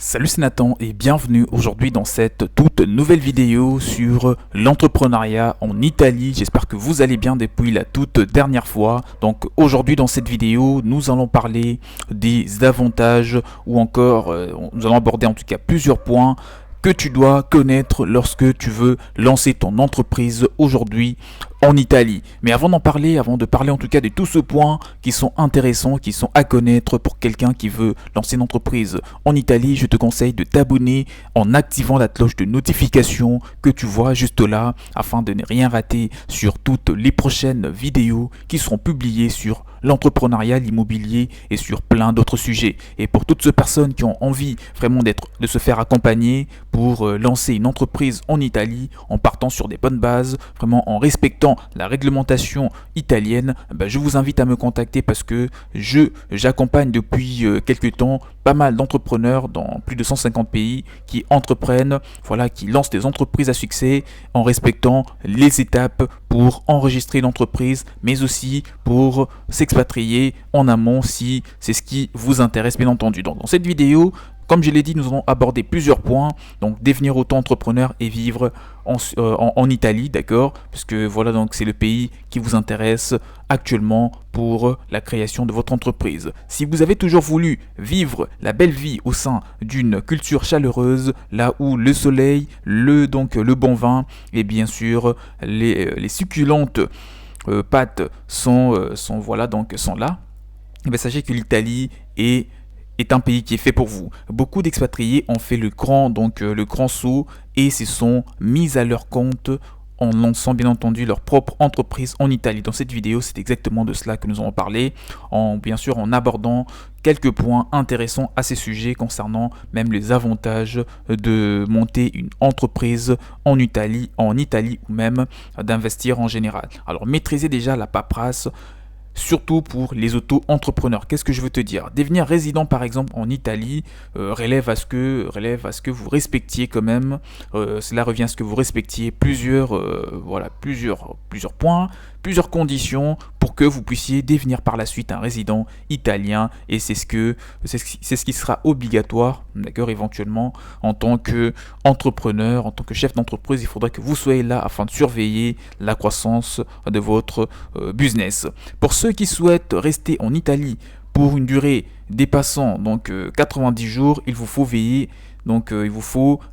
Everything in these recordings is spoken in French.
Salut, c'est Nathan et bienvenue aujourd'hui dans cette toute nouvelle vidéo sur l'entrepreneuriat en Italie. J'espère que vous allez bien depuis la toute dernière fois. Donc aujourd'hui dans cette vidéo, nous allons parler des avantages ou encore nous allons aborder en tout cas plusieurs points que tu dois connaître lorsque tu veux lancer ton entreprise aujourd'hui en Italie. Mais avant de parler en tout cas de tous ces points qui sont intéressants, qui sont à connaître pour quelqu'un qui veut lancer une entreprise en Italie, je te conseille de t'abonner en activant la cloche de notification que tu vois juste là afin de ne rien rater sur toutes les prochaines vidéos qui seront publiées sur l'entrepreneuriat, l'immobilier et sur plein d'autres sujets. Et pour toutes ces personnes qui ont envie vraiment de se faire accompagner pour lancer une entreprise en Italie en partant sur des bonnes bases, vraiment en respectant la réglementation italienne, je vous invite à me contacter parce que j'accompagne depuis quelques temps pas mal d'entrepreneurs dans plus de 150 pays qui entreprennent, qui lancent des entreprises à succès en respectant les étapes pour enregistrer l'entreprise, mais aussi pour s'expatrier en amont si c'est ce qui vous intéresse bien entendu. Donc, dans cette vidéo, comme je l'ai dit, nous allons aborder plusieurs points, donc devenir auto-entrepreneur et vivre en Italie, d'accord? Parce que voilà, donc c'est le pays qui vous intéresse actuellement pour la création de votre entreprise. Si vous avez toujours voulu vivre la belle vie au sein d'une culture chaleureuse, là où le soleil, le bon vin et bien sûr les succulentes pâtes sont là, sachez que l'Italie est un pays qui est fait pour vous. Beaucoup d'expatriés ont fait le grand saut et se sont mis à leur compte en lançant bien entendu leur propre entreprise en Italie. Dans cette vidéo, c'est exactement de cela que nous allons parler, en abordant quelques points intéressants à ces sujets concernant même les avantages de monter une entreprise en Italie ou même d'investir en général. Alors, maîtrisez déjà la paperasse, surtout pour les auto-entrepreneurs. Qu'est-ce que je veux te dire? Devenir résident par exemple en Italie relève à ce que vous respectiez quand même, cela revient à ce que vous respectiez plusieurs points, plusieurs conditions pour que vous puissiez devenir par la suite un résident italien, et c'est ce qui sera obligatoire, d'accord, éventuellement en tant que entrepreneur, en tant que chef d'entreprise. Il faudra que vous soyez là afin de surveiller la croissance de votre business. Pour ceux qui souhaitent rester en Italie pour une durée dépassant 90 jours, il vous faut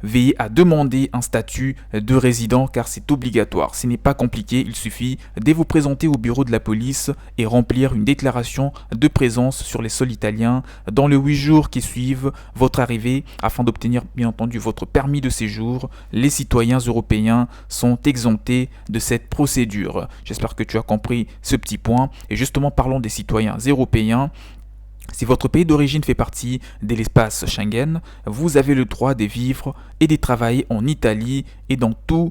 veiller à demander un statut de résident car c'est obligatoire. Ce n'est pas compliqué, il suffit de vous présenter au bureau de la police et remplir une déclaration de présence sur les sols italiens dans les 8 jours qui suivent votre arrivée afin d'obtenir bien entendu votre permis de séjour. Les citoyens européens sont exemptés de cette procédure. J'espère que tu as compris ce petit point. Et justement, parlons des citoyens européens. Si votre pays d'origine fait partie de l'espace Schengen, vous avez le droit de vivre et de travailler en Italie et dans tous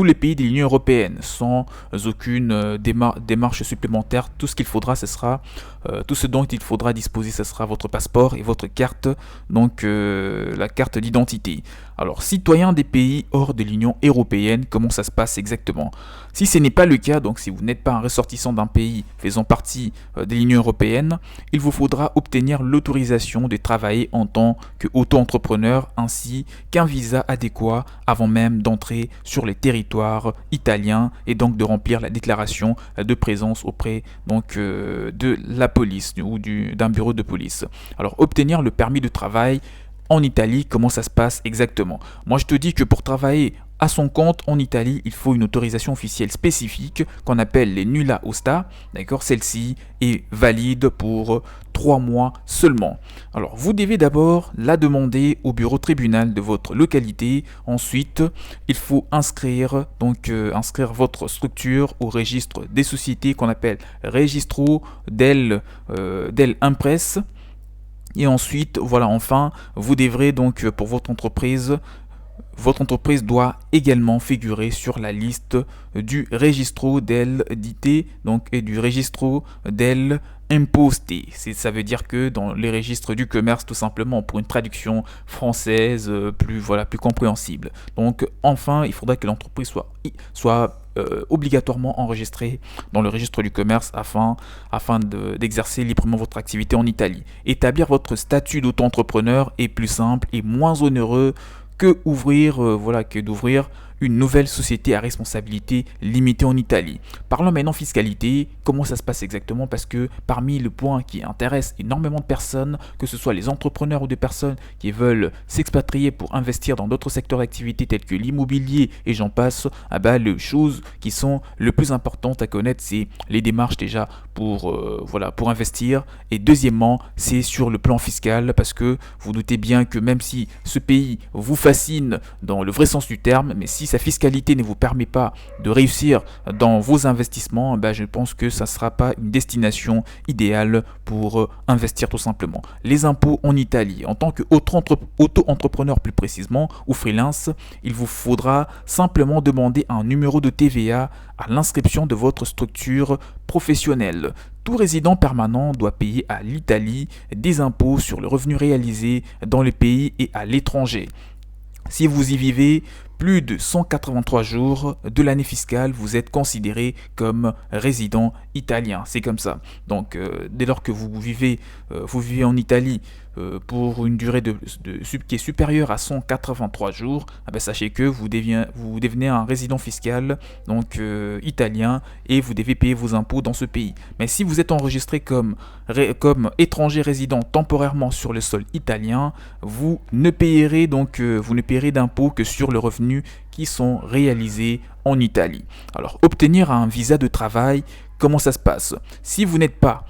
les pays de l'Union européenne sans aucune démarche supplémentaire. Tout ce dont il faudra disposer, ce sera votre passeport et votre carte, la carte d'identité. Alors, citoyens des pays hors de l'Union européenne, comment ça se passe exactement? Si ce n'est pas le cas, donc si vous n'êtes pas un ressortissant d'un pays faisant partie de l'Union européenne, il vous faudra obtenir l'autorisation de travailler en tant qu'auto-entrepreneur ainsi qu'un visa adéquat avant même d'entrer sur les territoires italiens et donc de remplir la déclaration de présence auprès de la police ou d'un bureau de police. Alors, obtenir le permis de travail en Italie, comment ça se passe exactement? Moi, je te dis que pour travailler à son compte en Italie, il faut une autorisation officielle spécifique qu'on appelle les nulla osta. D'accord, celle-ci est valide pour 3 mois seulement. Alors, vous devez d'abord la demander au bureau tribunal de votre localité. Ensuite, il faut inscrire votre structure au registre des sociétés qu'on appelle Registro del Impress. Et ensuite, enfin, vous devrez pour votre entreprise doit également figurer sur la liste du Registro del Dite, et du Registro del Imposte. Ça veut dire que dans les registres du commerce, tout simplement, pour une traduction française plus compréhensible. Donc, enfin, il faudra que l'entreprise soit obligatoirement enregistré dans le registre du commerce afin d'exercer librement votre activité en Italie. Établir votre statut d'auto-entrepreneur est plus simple et moins onéreux que d'ouvrir une nouvelle société à responsabilité limitée en Italie. Parlons maintenant fiscalité. Comment ça se passe exactement? Parce que parmi les points qui intéressent énormément de personnes, que ce soit les entrepreneurs ou des personnes qui veulent s'expatrier pour investir dans d'autres secteurs d'activité tels que l'immobilier et j'en passe, les choses qui sont le plus importantes à connaître, c'est les démarches déjà pour investir. Et deuxièmement, c'est sur le plan fiscal, parce que vous doutez bien que même si ce pays vous fascine dans le vrai sens du terme, mais si sa fiscalité ne vous permet pas de réussir dans vos investissements, je pense que ça ne sera pas une destination idéale pour investir tout simplement. Les impôts en Italie, en tant qu'auto-entrepreneur plus précisément, ou freelance, il vous faudra simplement demander un numéro de TVA à l'inscription de votre structure professionnelle. Tout résident permanent doit payer à l'Italie des impôts sur le revenu réalisé dans le pays et à l'étranger. Si vous y vivez plus de 183 jours de l'année fiscale, vous êtes considéré comme résident italien. C'est comme ça. Donc, dès lors que vous vivez en Italie pour une durée qui est supérieure à 183 jours, sachez que vous devenez un résident fiscal donc italien et vous devez payer vos impôts dans ce pays. Mais si vous êtes enregistré comme étranger résident temporairement sur le sol italien, vous ne payerez d'impôts que sur le revenu qui sont réalisés en Italie. Alors, obtenir un visa de travail, comment ça se passe? Si vous n'êtes pas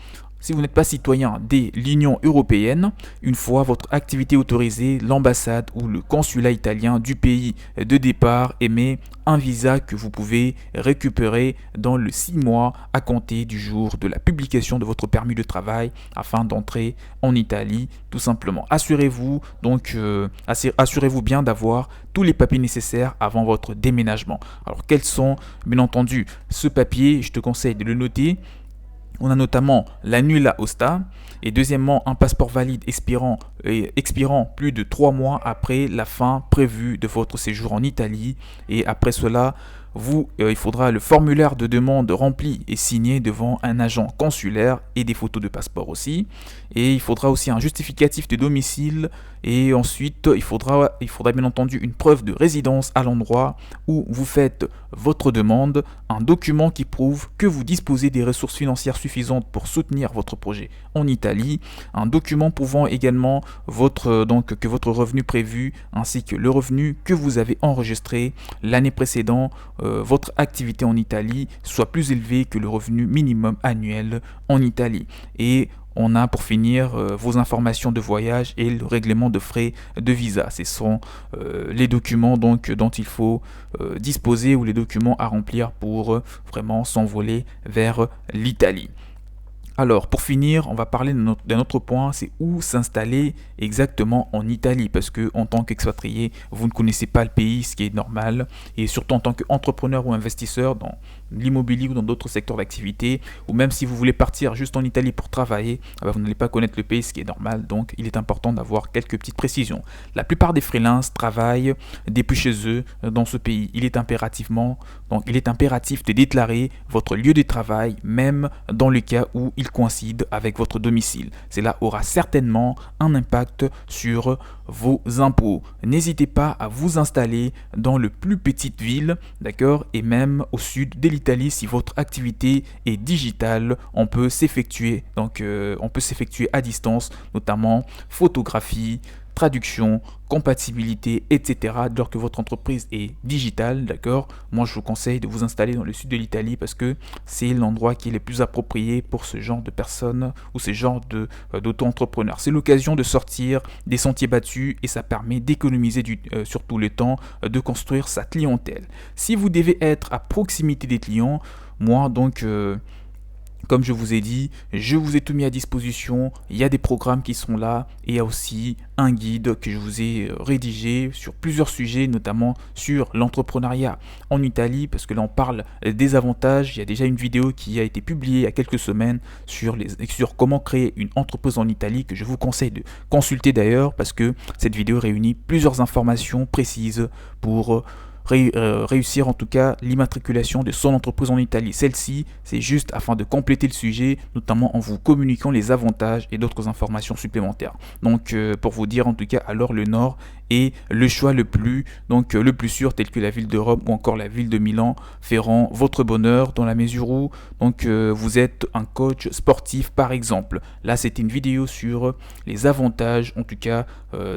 citoyen de l'Union européenne, une fois votre activité autorisée, l'ambassade ou le consulat italien du pays de départ émet un visa que vous pouvez récupérer dans les 6 mois à compter du jour de la publication de votre permis de travail afin d'entrer en Italie, tout simplement. Assurez-vous bien d'avoir tous les papiers nécessaires avant votre déménagement. Alors, quels sont, bien entendu, ce papier? Je te conseille de le noter. On a notamment la nulla osta et deuxièmement un passeport valide expirant plus de 3 mois après la fin prévue de votre séjour en Italie. Et après cela, il faudra le formulaire de demande rempli et signé devant un agent consulaire et des photos de passeport aussi. Et il faudra aussi un justificatif de domicile et ensuite il faudra bien entendu une preuve de résidence à l'endroit où vous faites votre demande, un document qui prouve que vous disposez des ressources financières suffisantes pour soutenir votre projet en Italie, un document prouvant également que votre revenu prévu ainsi que le revenu que vous avez enregistré l'année précédente votre activité en Italie soit plus élevée que le revenu minimum annuel en Italie. Et on a pour finir vos informations de voyage et le règlement de frais de visa. Ce sont les documents dont il faut disposer ou les documents à remplir pour vraiment s'envoler vers l'Italie. Alors, pour finir, on va parler d'un autre point, c'est où s'installer exactement en Italie, parce que en tant qu'expatrié, vous ne connaissez pas le pays, ce qui est normal, et surtout en tant qu'entrepreneur ou investisseur dans l'immobilier ou dans d'autres secteurs d'activité, ou même si vous voulez partir juste en Italie pour travailler, vous n'allez pas connaître le pays, ce qui est normal, donc il est important d'avoir quelques petites précisions. La plupart des freelances travaillent depuis chez eux dans ce pays. Il est impératif de déclarer votre lieu de travail, même dans le cas où il coïncide avec votre domicile. Cela aura certainement un impact sur vos impôts. N'hésitez pas à vous installer dans le plus petite ville, d'accord, et même au sud de l'Italie si votre activité est digitale, on peut s'effectuer à distance, notamment photographie, traduction, compatibilité, etc. Dès que votre entreprise est digitale, d'accord, moi je vous conseille de vous installer dans le sud de l'Italie parce que c'est l'endroit qui est le plus approprié pour ce genre de personnes ou ce genre d'auto-entrepreneurs. C'est l'occasion de sortir des sentiers battus et ça permet d'économiser surtout le temps de construire sa clientèle. Si vous devez être à proximité des clients, moi donc comme je vous ai dit, je vous ai tout mis à disposition, il y a des programmes qui sont là et il y a aussi un guide que je vous ai rédigé sur plusieurs sujets, notamment sur l'entrepreneuriat en Italie, parce que là on parle des avantages. Il y a déjà une vidéo qui a été publiée il y a quelques semaines sur comment créer une entreprise en Italie que je vous conseille de consulter d'ailleurs, parce que cette vidéo réunit plusieurs informations précises pour réussir en tout cas l'immatriculation de son entreprise en Italie. Celle-ci, c'est juste afin de compléter le sujet, notamment en vous communiquant les avantages et d'autres informations supplémentaires. Donc pour vous dire en tout cas, alors le Nord est le choix le plus sûr, tel que la ville de Rome ou encore la ville de Milan feront votre bonheur, dans la mesure où vous êtes un coach sportif par exemple. Là c'était une vidéo sur les avantages en tout cas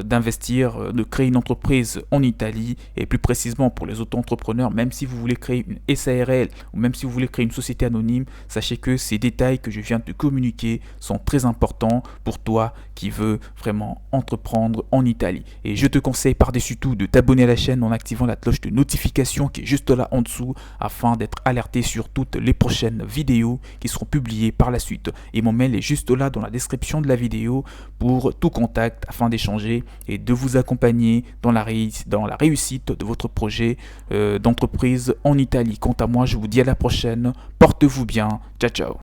d'investir, de créer une entreprise en Italie, et plus précisément pour les auto-entrepreneurs. Même si vous voulez créer une SARL ou même si vous voulez créer une société anonyme, sachez que ces détails que je viens de te communiquer sont très importants pour toi qui veux vraiment entreprendre en Italie. Et je te conseille par-dessus tout de t'abonner à la chaîne en activant la cloche de notification qui est juste là en dessous, afin d'être alerté sur toutes les prochaines vidéos qui seront publiées par la suite. Et mon mail est juste là dans la description de la vidéo pour tout contact, afin d'échanger et de vous accompagner dans la réussite de votre projet d'entreprise en Italie. Quant à moi, je vous dis à la prochaine, portez-vous bien, ciao ciao.